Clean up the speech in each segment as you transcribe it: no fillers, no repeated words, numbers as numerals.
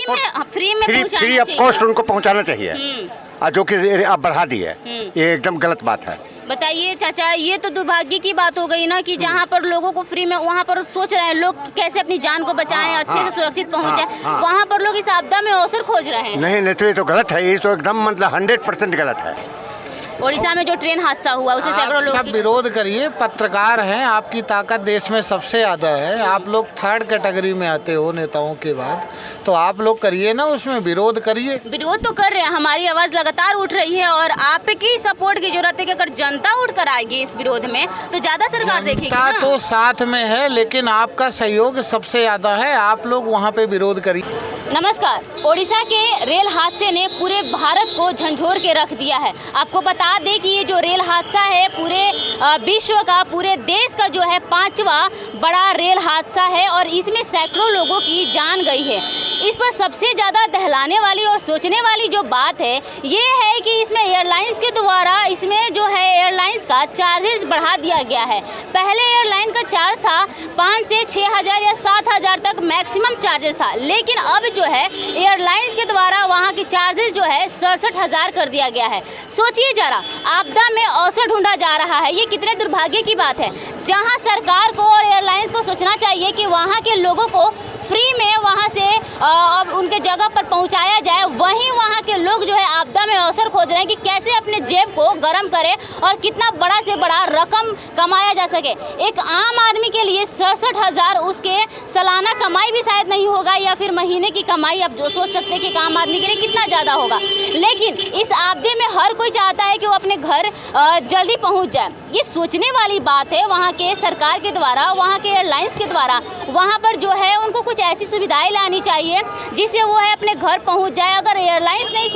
Free में free of cost उनको पहुंचाना चाहिए, और जो कि आप बढ़ा दी है, ये एकदम गलत बात है। बताइए चाचा, ये तो दुर्भाग्य की बात हो गई ना कि जहाँ पर लोगों को फ्री में, वहाँ पर सोच रहे हैं लोग कैसे अपनी जान को बचाएं, अच्छे से सुरक्षित पहुँचे, वहाँ पर लोग इस आपदा में अवसर खोज रहे हैं। नहीं तो ये तो गलत है, ये तो एकदम मतलब 100% गलत है। ओडिशा में जो ट्रेन हादसा हुआ उसमें सैकड़ों लोग सब विरोध करिए, पत्रकार हैं, आपकी ताकत देश में सबसे ज़्यादा है, आप लोग थर्ड कैटेगरी में आते हो नेताओं के बाद, तो आप लोग करिए ना, उसमें विरोध करिए। विरोध तो कर रहे हैं, हमारी आवाज़ लगातार उठ रही है और आपकी सपोर्ट की जरूरत है कि अगर जनता उठ कर आएगी इस विरोध में तो ज़्यादा सरकार देखेगी ना। तो साथ में है, लेकिन आपका सहयोग सबसे ज़्यादा है, आप लोग वहाँ पे विरोध करिए। नमस्कार। ओडिशा के रेल हादसे ने पूरे भारत को झंझोर के रख दिया है। आपको बता दें कि ये जो रेल हादसा है पूरे विश्व का, पूरे देश का जो है 5वां बड़ा रेल हादसा है और इसमें सैकड़ों लोगों की जान गई है। इस पर सबसे ज़्यादा दहलाने वाली और सोचने वाली जो बात है ये है कि इसमें एयरलाइंस के द्वारा इसमें जो है एयरलाइंस का चार्जेस बढ़ा दिया गया है। पहले एयरलाइन का चार्ज था 5 से 6 हज़ार या 7 हज़ार तक मैक्सिमम चार्जेस था, लेकिन अब जो है एयरलाइंस के द्वारा वहाँ की चार्जेस जो है 67 हज़ार कर दिया गया है। सोचिए जरा, आपदा में अवसर ढूंढा जा रहा है, ये कितने दुर्भाग्य की बात है। जहाँ सरकार को और एयरलाइंस को सोचना चाहिए कि वहाँ के लोगों को फ्री में वहाँ से उनके जगह पर पहुँचाया जाए, वहीं वहाँ के लोग जो है आपदा में अवसर खोज रहे हैं कि कैसे अपने जेब को गर्म करें और कितना बड़ा से बड़ा रकम कमाया जा सके। एक आम आदमी के लिए 67 हज़ार उसके सालाना कमाई भी शायद नहीं होगा, या फिर महीने की कमाई आप जो सोच सकते हैं कि एक आम आदमी के लिए कितना ज़्यादा होगा। लेकिन इस आपदे में हर कोई चाहता है कि वो अपने घर जल्दी पहुँच जाए। ये सोचने वाली बात है वहाँ के सरकार के द्वारा, वहाँ के एयरलाइंस के द्वारा। वहाँ पर जो है उनको कुछ ऐसी सुविधाएं लानी चाहिए जिससे वो है अपने घर पहुंच जाए। अगर एयरलाइंस नहीं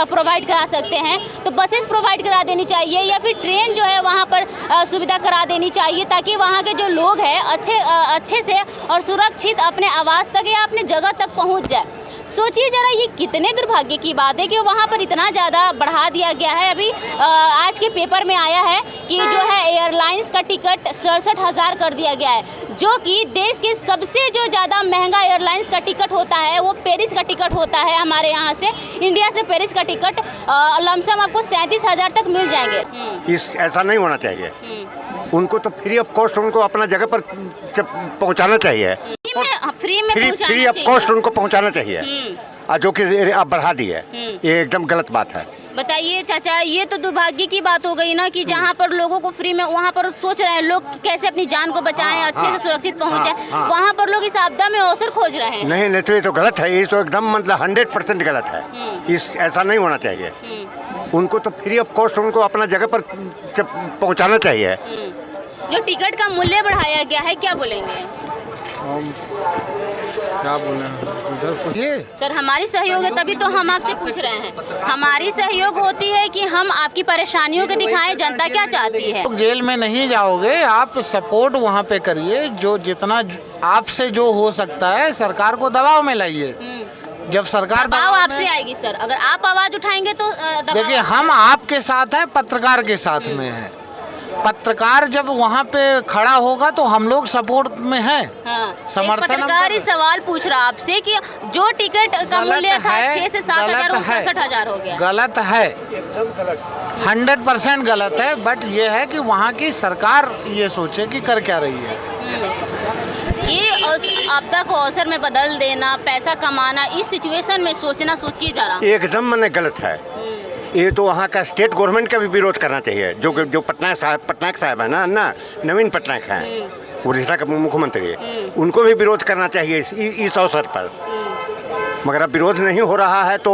प्रोवाइड करा सकते हैं तो बसेस प्रोवाइड करा देनी चाहिए, या फिर ट्रेन जो है वहाँ पर सुविधा करा देनी चाहिए, ताकि वहाँ के जो लोग हैं अच्छे से और सुरक्षित अपने आवास तक या अपने जगह तक पहुँच जाए। सोचिए जरा, ये कितने दुर्भाग्य की बात है कि वहाँ पर इतना ज़्यादा बढ़ा दिया गया है। अभी आज के पेपर में आया है कि जो है एयरलाइंस का टिकट 67 हज़ार कर दिया गया है, जो कि देश के सबसे जो ज़्यादा महंगा एयरलाइंस का टिकट होता है वो पेरिस का टिकट होता है। हमारे यहाँ से, इंडिया से पेरिस का टिकट लमसम आपको 37 हज़ार तक मिल जाएंगे। ऐसा नहीं होना चाहिए, उनको तो फ्री ऑफ कॉस्ट उनको अपना जगह पर पहुंचाना चाहिए, फ्री ऑफ कॉस्ट उनको पहुंचाना चाहिए, और जो कि आप बढ़ा दी है, ये एकदम गलत बात है। बताइए चाचा, ये तो दुर्भाग्य की बात हो गई ना कि जहाँ पर लोगों को फ्री में, वहाँ पर सोच रहे हैं लोग कैसे अपनी जान को बचाएं, अच्छे से सुरक्षित पहुँचे, वहाँ पर लोग इस आपदा में अवसर खोज रहे हैं। नहीं तो ये तो गलत है, ये तो एकदम मतलब 100% गलत है। ऐसा नहीं होना चाहिए, उनको तो फ्री ऑफ कॉस्ट उनको अपना जगह पर पहुँचाना चाहिए। जो टिकट का मूल्य बढ़ाया गया है, क्या बोलेंगे? क्या बोले ये सर, हमारी सहयोग है तभी तो हम आपसे पूछ रहे हैं। हमारी सहयोग होती है कि हम आपकी परेशानियों को दिखाएं, जनता क्या चाहती है। जेल में नहीं जाओगे, आप सपोर्ट वहाँ पे करिए, जो जितना आपसे जो हो सकता है सरकार को दबाव में लाइए। जब सरकार दबाव आपसे आएगी सर, अगर आप आवाज उठाएंगे तो देखिए, हम आपके साथ हैं, पत्रकार के साथ में हैं। पत्रकार जब वहाँ पे खड़ा होगा तो हम लोग सपोर्ट में हैं। समर्थन। पत्रकार इस सवाल पूछ रहा आपसे कि जो टिकट का मूल्य था 6 से 7 हज़ार, 67 हज़ार हो गया। गलत है, 100% गलत है। बट ये है कि वहाँ की सरकार ये सोचे कि कर क्या रही है। ये आपदा को अवसर में बदल देना, पैसा कमाना, इस सिचुएशन में सोचिए जरा, एकदम मैंने गलत है। ये तो वहाँ का स्टेट गवर्नमेंट का भी विरोध करना चाहिए। जो पटनायक साहब है ना, नवीन पटनायक हैं, उड़ीसा का मुख्यमंत्री है, उनको भी विरोध करना चाहिए इस अवसर पर। मगर अब विरोध नहीं हो रहा है तो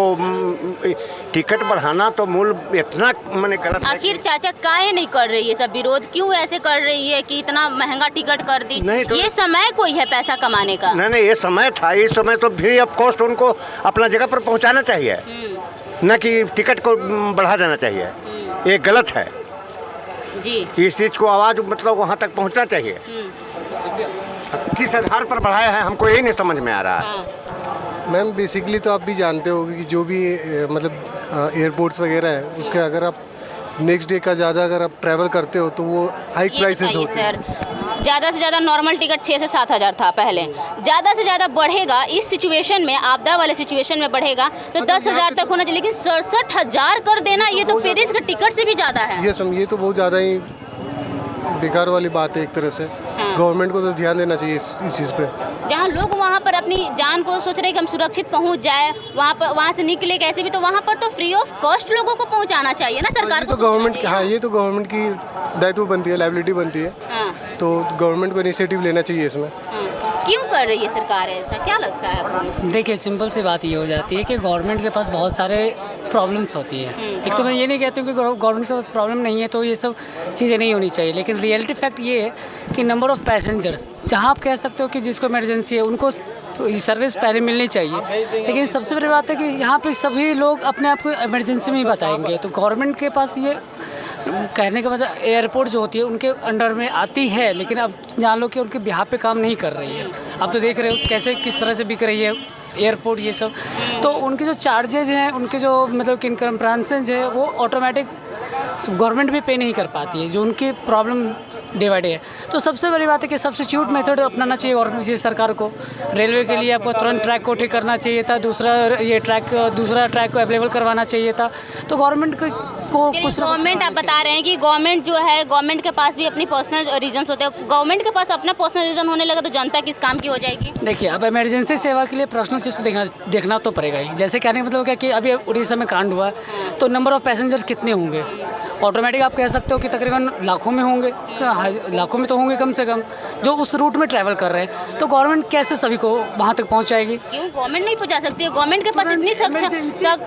टिकट बढ़ाना तो मूल इतना मैंने गलत है। आखिर चाचा काहे नहीं कर रही है सब विरोध, क्यों ऐसे कर रही है कि इतना महंगा टिकट कर दी? नहीं तो ये समय कोई है पैसा कमाने का? नहीं, ये समय था, ये समय तो फ्री ऑफ कॉस्ट उनको अपना जगह पर पहुँचाना चाहिए, न कि टिकट को बढ़ा देना चाहिए। ये गलत है जी। इस चीज़ को आवाज़ मतलब वहाँ तक पहुँचना चाहिए। किस आधार पर बढ़ाया है हमको यही नहीं समझ में आ रहा है। मैम बेसिकली तो आप भी जानते हो कि जो भी मतलब एयरपोर्ट्स वगैरह है उसके अगर आप नेक्स्ट डे का ज़्यादा अगर आप ट्रैवल करते हो तो वो हाई ये प्राइसेस बताइए होते हैं। सर, ज़्यादा से ज़्यादा नॉर्मल टिकट 6 से 7 हज़ार था पहले, ज़्यादा से ज़्यादा बढ़ेगा इस सिचुएशन में, आपदा वाले सिचुएशन में बढ़ेगा तो 10,000 तक होना चाहिए, लेकिन 67,000 कर देना ये तो पेरिस का टिकट से भी ज़्यादा है। यस मैम, ये तो बहुत ज़्यादा ही बेकार वाली बात है एक तरह से। गवर्नमेंट को तो ध्यान देना चाहिए इस चीज़ पे। जहाँ लोग वहाँ पर अपनी जान को सोच रहे हैं कि हम सुरक्षित पहुँच जाए, वहाँ से निकले कैसे भी, तो वहाँ पर तो फ्री ऑफ कॉस्ट लोगों को पहुँचाना चाहिए ना सरकार ये को। तो गवर्नमेंट, हाँ ये तो गवर्नमेंट की दायित्व बनती है, लाइबिलिटी बनती है, हाँ, तो गवर्नमेंट को इनिशिएटिव लेना चाहिए इसमें। हाँ। क्यों कर रही है सरकार ऐसा, क्या लगता है आपको? देखिए, सिंपल सी बात ये हो जाती है कि गवर्नमेंट के पास बहुत सारे प्रॉब्लम्स होती हैं। एक तो मैं ये नहीं कहती हूँ कि गवर्नमेंट के पास प्रॉब्लम नहीं है तो ये सब चीज़ें नहीं होनी चाहिए, लेकिन रियलिटी फैक्ट ये है कि नंबर ऑफ़ पैसेंजर्स, जहाँ आप कह सकते हो कि जिसको इमरजेंसी है उनको सर्विस पहले मिलनी चाहिए, लेकिन सबसे बड़ी बात है कि यहाँ पे सभी लोग अपने आप को इमरजेंसी में ही बताएंगे। तो गवर्नमेंट के पास ये कहने का मतलब एयरपोर्ट जो होती है उनके अंडर में आती है, लेकिन अब जान लो कि उनके बिहाफ पे काम नहीं कर रही है। आप तो देख रहे हो कैसे किस तरह से बिक रही है एयरपोर्ट ये सब। तो उनके जो चार्जेज हैं, उनके जो मतलब कि इनकम ब्रांचेज है, वो ऑटोमेटिक गवर्नमेंट भी पे नहीं कर पाती है, जो उनकी प्रॉब्लम डे बाई डे है। तो सबसे बड़ी बात है कि सब्स्टिट्यूट मेथड अपनाना चाहिए और सरकार को। रेलवे के लिए आपको तुरंत ट्रैक को ठीक करना चाहिए था, दूसरा ट्रैक को अवेलेबल करवाना चाहिए था। तो गवर्नमेंट को कुछ गवर्नमेंट, आप बता रहे हैं कि गवर्नमेंट जो है, गवर्नमेंट के पास भी अपनी पर्सनल रीजंस होते हैं, गवर्नमेंट के पास अपना पर्सनल रीजन होने लगा तो जनता किस काम की हो जाएगी? देखिए, अब इमरजेंसी सेवा के लिए पर्सनल चीज़ तो देखना तो पड़ेगा ही। जैसे कहने का मतलब क्या कि अभी उड़ीसा में कांड हुआ तो नंबर ऑफ़ पैसेंजर्स कितने होंगे? ऑटोमेटिक आप कह सकते हो कि तकरीबन लाखों में होंगे, लाखों में तो होंगे कम से कम, जो उस रूट में ट्रैवल कर रहे हैं। तो गवर्नमेंट कैसे सभी को वहाँ तक पहुँचाएगी? क्यों गवर्नमेंट नहीं पहुंचा सकती है? गवर्नमेंट के पास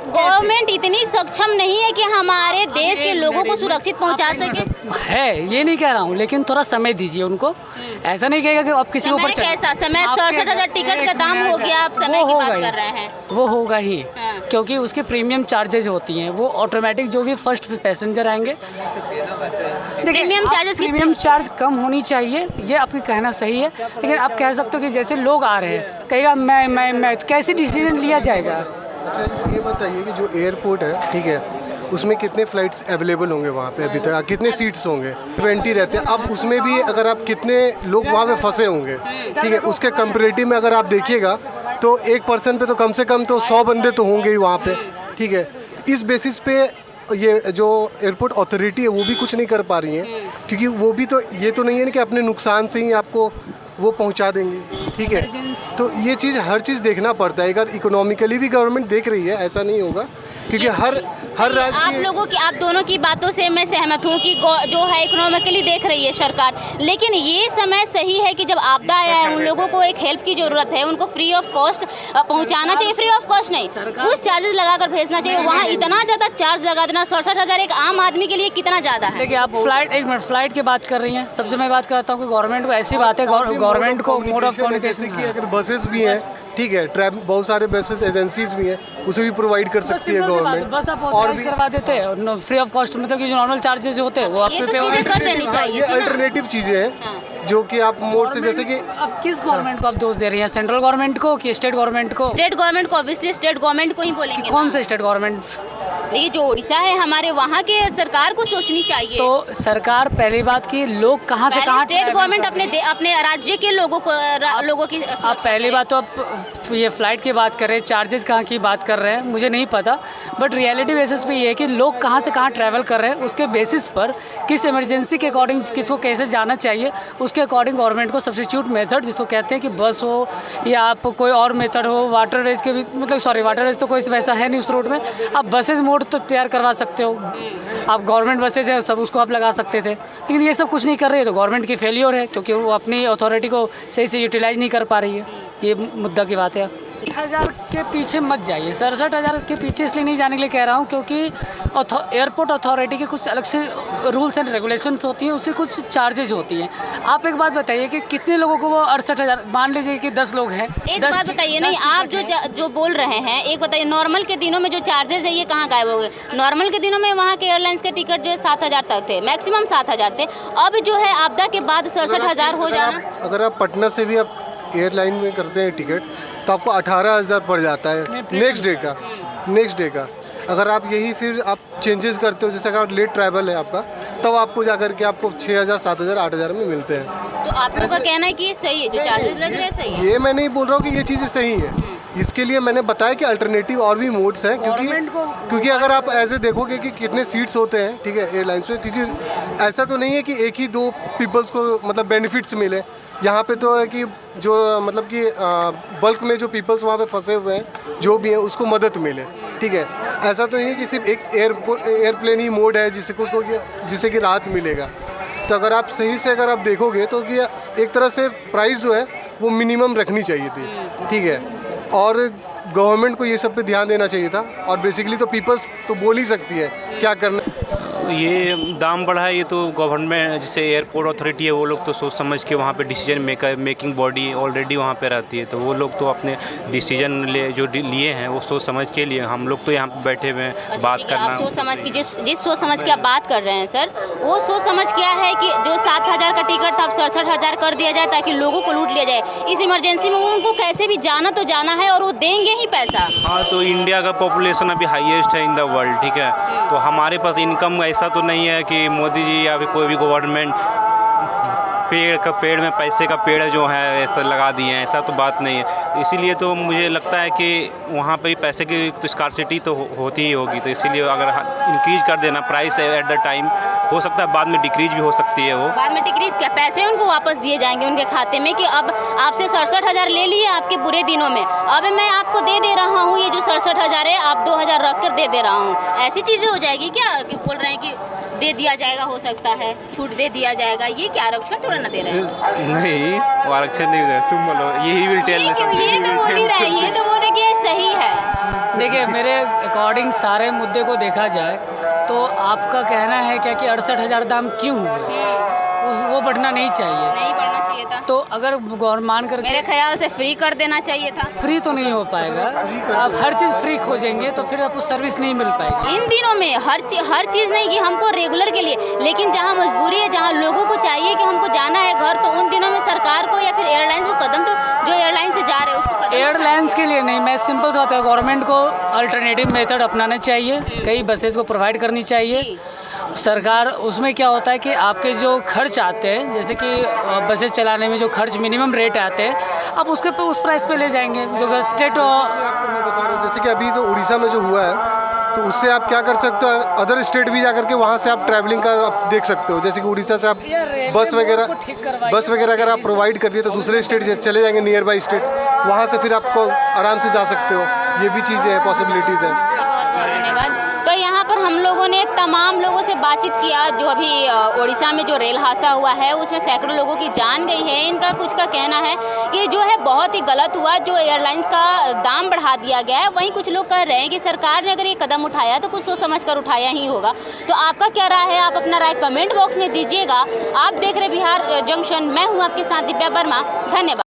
गवर्नमेंट इतनी सक्षम नहीं है कि हमारे देश के लोगों को सुरक्षित पहुंचा सके। है, ये नहीं कह रहा हूँ, लेकिन थोड़ा समय दीजिए उनको। ऐसा नहीं कहेगा कि आप किसी के ऊपर कैसा समय? 67,000 टिकट का दाम हो गया, आप समय की बात कर रहे हैं। वो होगा ही, हाँ। क्योंकि उसके प्रीमियम चार्जेज होती हैं, वो ऑटोमेटिक जो भी फर्स्ट पैसेंजर आएंगे। प्रीमियम चार्ज कम होनी चाहिए, ये आपकी कहना सही है, लेकिन आप कह सकते हो कि जैसे लोग आ रहे हैं, कहेगा मैं तो कैसे डिसीजन लिया जाएगा? अच्छा, ये बताइए कि जो एयरपोर्ट है, ठीक है, उसमें कितने फ़्लाइट्स अवेलेबल होंगे वहाँ पे अभी तक, कितने सीट्स होंगे? 20 रहते हैं। अब उसमें भी अगर आप कितने लोग वहाँ पे फंसे होंगे, ठीक है, उसके कंपैरेटिव में अगर आप देखिएगा तो एक पर्सन पे तो कम से कम तो 100 बंदे तो होंगे ही वहाँ पे, ठीक है। इस बेसिस पे ये जो एयरपोर्ट अथॉरिटी है वो भी कुछ नहीं कर पा रही है, क्योंकि वो भी तो ये तो नहीं है ना कि अपने नुकसान से ही आपको वो पहुंचा देंगे, ठीक है। तो ये चीज़, हर चीज़ देखना पड़ता है। अगर इकोनॉमिकली भी गवर्नमेंट देख रही है, ऐसा नहीं होगा, क्योंकि हर राज्य आप लोगों की, आप दोनों की बातों से मैं सहमत हूँ कि जो है इकोनॉमिकली देख रही है सरकार, लेकिन ये समय सही है कि जब आपदा आया है, उन लोगों को एक हेल्प की ज़रूरत है, उनको फ्री ऑफ कॉस्ट पहुँचाना चाहिए। फ्री ऑफ कॉस्ट नहीं, कुछ चार्जेस लगाकर भेजना चाहिए। वहाँ इतना ज़्यादा चार्ज लगा देना, 67,000 एक आम आदमी के लिए कितना ज़्यादा है? देखिए, आप फ्लाइट की बात कर रही हैं। सबसे मैं बात करता हूँ कि गवर्नमेंट को ऐसी बात है, गवर्नमेंट को मोड ऑफ जैसे कि अगर बसेस भी हैं, ठीक है, बहुत सारे बसेस एजेंसीज भी हैं, उसे भी प्रोवाइड कर सकती है गवर्नमेंट। बस आप और भी करवा देते हैं फ्री ऑफ कॉस्ट, मतलब कि जो नॉर्मल चार्जेस होते हैं वो आप पे कर देनी चाहिए। ये अल्टरनेटिव चीज़ें हैं जो कि आप मोड से, जैसे कि अब किस गवर्नमेंट को आप दोष दे रही हैं? सेंट्रल गवर्नमेंट को कि स्टेट गवर्नमेंट को? स्टेट गवर्नमेंट को, ऑब्वियसली स्टेट गवर्नमेंट को ही बोलेंगे। कौन से स्टेट गवर्नमेंट? ये जो उड़ीसा है हमारे, वहाँ के सरकार को सोचनी चाहिए। तो सरकार, पहली बात की लोग कहाँ से कहाँ, स्टेट गवर्नमेंट अपने राज्य के लोगों की आप पहली बात तो आप ये फ्लाइट की बात कर रहे हैं, चार्जेस कहाँ की बात कर रहे हैं मुझे नहीं पता, बट रियलिटी बेसिस पे ये है कि लोग कहाँ से कहाँ ट्रैवल कर रहे हैं, उसके बेसिस पर किस इमरजेंसी के अकॉर्डिंग किसको कैसे जाना चाहिए, उसके अकॉर्डिंग गवर्नमेंट को सब्स्टिट्यूट मेथड, जिसको कहते हैं कि बस हो या आप कोई और मेथड हो, वाटरवेज के भी, मतलब सॉरी वाटरवेज तो कोई वैसा है नहीं उस रूट में, आप बसेज मोड तो तैयार करवा सकते हो। आप गवर्नमेंट बसेज हैं सब, उसको आप लगा सकते थे, लेकिन ये सब कुछ नहीं कर रही है तो गवर्नमेंट की फेलियर है, क्योंकि वो अपनी अथॉरिटी को सही से यूटिलाइज नहीं कर पा रही है। ये मुद्दा की बात है। 1,000 के पीछे मत जाइए, 67,000 के पीछे इसलिए नहीं जाने के लिए कह रहा हूँ क्योंकि एयरपोर्ट अथॉरिटी के कुछ अलग से रूल्स एंड रेगुलेशंस होती हैं, उससे कुछ चार्जेज होती हैं। आप एक बात बताइए कि कितने लोगों को वो 68,000, मान लीजिए कि 10 लोग हैं, एक बात बताइए, नहीं आप जो बोल रहे हैं, एक बताइए, नॉर्मल के दिनों में जो चार्जेस है ये कहाँ गायब हो गए? नॉर्मल के दिनों में वहाँ के एयरलाइंस के टिकट जो है 7,000 तक थे, मैक्सिमम 7,000 थे। अब जो है आपदा के बाद 67,000 हो जाना। अगर आप पटना से भी आप एयरलाइन में करते हैं टिकट तो आपको 18,000 पड़ जाता है नेक्स्ट डे का। अगर आप यही फिर आप चेंजेस करते हो, जैसे अगर लेट ट्रैवल है आपका, तब आपको जा करके आपको 6,000 7,000 8,000 में मिलते हैं। तो आप लोगों का कहना है कि ये सही है, जो चार्जेस लग रहे हैं सही है? ये मैं नहीं बोल रहा हूँ कि ये चीज़ें सही है, इसके लिए मैंने बताया कि अल्टरनेटिव और भी मोड्स हैं, क्योंकि अगर आप ऐसे देखोगे कि कितने सीट्स होते हैं, ठीक है, एयरलाइंस पे, क्योंकि ऐसा तो नहीं है कि एक ही दो पीपल्स को मतलब बेनिफिट्स मिले। यहाँ पे तो है कि जो मतलब कि बल्क में जो पीपल्स वहाँ पे फंसे हुए हैं जो भी हैं उसको मदद मिले, ठीक है। ऐसा तो नहीं है कि सिर्फ एक एयरप्लेन ही मोड है जिससे कि राहत मिलेगा। तो अगर आप सही से अगर आप देखोगे तो कि एक तरह से प्राइस जो है वो मिनिमम रखनी चाहिए थी, ठीक है, और गवर्नमेंट को ये सब पे ध्यान देना चाहिए था। और बेसिकली तो पीपल्स तो बोल ही सकती है क्या करना। ये दाम बढ़ा है, ये तो गवर्नमेंट जैसे एयरपोर्ट अथॉरिटी है वो लोग तो सोच समझ के वहाँ पे डिसीजन मेकिंग बॉडी ऑलरेडी वहाँ पे रहती है, तो वो लोग तो अपने डिसीजन लिए हैं वो सोच समझ के लिए। हम लोग तो यहाँ पे बैठे हुए हैं, अच्छा, बात करना। आप सोच समझ के जिस सोच समझ के आप बात कर रहे हैं सर, वो सोच समझ क्या है कि जो 7,000 का टिकट था अब 67,000 कर दिया जाए ताकि लोगों को लूट लिया जाए। इस इमरजेंसी में उनको कैसे भी जाना तो जाना है और वो देंगे ही पैसा। हाँ, तो इंडिया का पॉपुलेशन अभी हाईएस्ट है इन द वर्ल्ड, ठीक है, तो हमारे पास इनकम ऐसा तो नहीं है कि मोदी जी या फिर कोई भी गवर्नमेंट पेड़ में पैसे का पेड़ जो है ऐसा लगा दिए हैं, ऐसा तो बात नहीं है। इसीलिए तो मुझे लगता है कि वहाँ पे पैसे की तो स्कार्सिटी तो होती ही होगी, तो इसीलिए अगर इंक्रीज कर देना प्राइस एट द टाइम, हो सकता है बाद में डिक्रीज भी हो सकती है। वो बाद में डिक्रीज क्या, पैसे उनको वापस दिए जाएंगे उनके खाते में कि अब आपसे 67,000 ले लिए आपके बुरे दिनों में, अब मैं आपको दे रहा हूँ ये जो 67,000 है आप 2,000 रख कर दे रहा हूँ। ऐसी चीज़ें हो जाएगी क्या कि बोल रहे हैं कि दे दिया जाएगा, हो सकता है छूट दे दिया जाएगा, ये क्या आरक्षण थोड़ा ना दे रहे हैं? नहीं, वो आरक्षण नहीं दे, तुम बोलो, यही विल टेल। ये तो बोल ही रहे हैं, ये तो बोल रहे कि ये सही है। देखिए, मेरे अकॉर्डिंग सारे मुद्दे को देखा जाए तो आपका कहना है क्या कि 68,000 दाम क्यों हुए, वो बढ़ना नहीं चाहिए, नहीं बढ़ना चाहिए था। तो अगर गवर्नमेंट मान कर मेरे ख्याल से फ्री कर देना चाहिए था। फ्री तो नहीं हो पाएगा, आप हर चीज़ फ्री खोजेंगे तो फिर आपको सर्विस नहीं मिल पाएगी। इन दिनों में हर चीज़ नहीं कि हमको रेगुलर के लिए, लेकिन जहाँ मजबूरी है, जहाँ लोगों को चाहिए कि हमको जाना है घर, तो उन दिनों में सरकार को या फिर एयरलाइंस को कदम, तो जो एयरलाइन से जा रहे हैं उसको कदम, एयरलाइंस के लिए नहीं, मैं सिंपल सा बात है, गवर्नमेंट को अल्टरनेटिव मेथड अपनाना चाहिए, कई बसेस को प्रोवाइड करनी चाहिए। सरकार उसमें क्या होता है कि आपके जो खर्च आते हैं, जैसे कि बसेस चलाने में जो खर्च मिनिमम रेट आते हैं, आप उसके पे उस प्राइस पे ले जाएंगे जो स्टेट। आपको मैं बता रहा हूँ, जैसे कि अभी तो उड़ीसा में जो हुआ है, तो उससे आप क्या कर सकते हो, अदर स्टेट भी जा करके वहाँ से आप ट्रैवलिंग का आप देख सकते हो। जैसे कि उड़ीसा से आप बस वगैरह अगर आप प्रोवाइड कर दिए तो दूसरे स्टेट से चले जाएंगे, नियर बाई स्टेट, वहाँ से फिर आपको आराम से जा सकते हो। ये भी चीज़ें हैं, पॉसिबिलिटीज़ हैं। बहुत बहुत धन्यवाद। तो यहाँ पर हम लोगों ने तमाम लोगों से बातचीत किया। जो अभी उड़ीसा में जो रेल हादसा हुआ है उसमें सैकड़ों लोगों की जान गई है। इनका कुछ का कहना है कि जो है बहुत ही गलत हुआ, जो एयरलाइंस का दाम बढ़ा दिया गया है। वहीं कुछ लोग कह रहे हैं कि सरकार ने अगर ये कदम उठाया तो कुछ सोच समझ कर उठाया ही होगा। तो आपका क्या राय है, आप अपना राय कमेंट बॉक्स में दीजिएगा। आप देख रहे बिहार जंक्शन, मैं हूँ आपके साथ दिव्या वर्मा। धन्यवाद।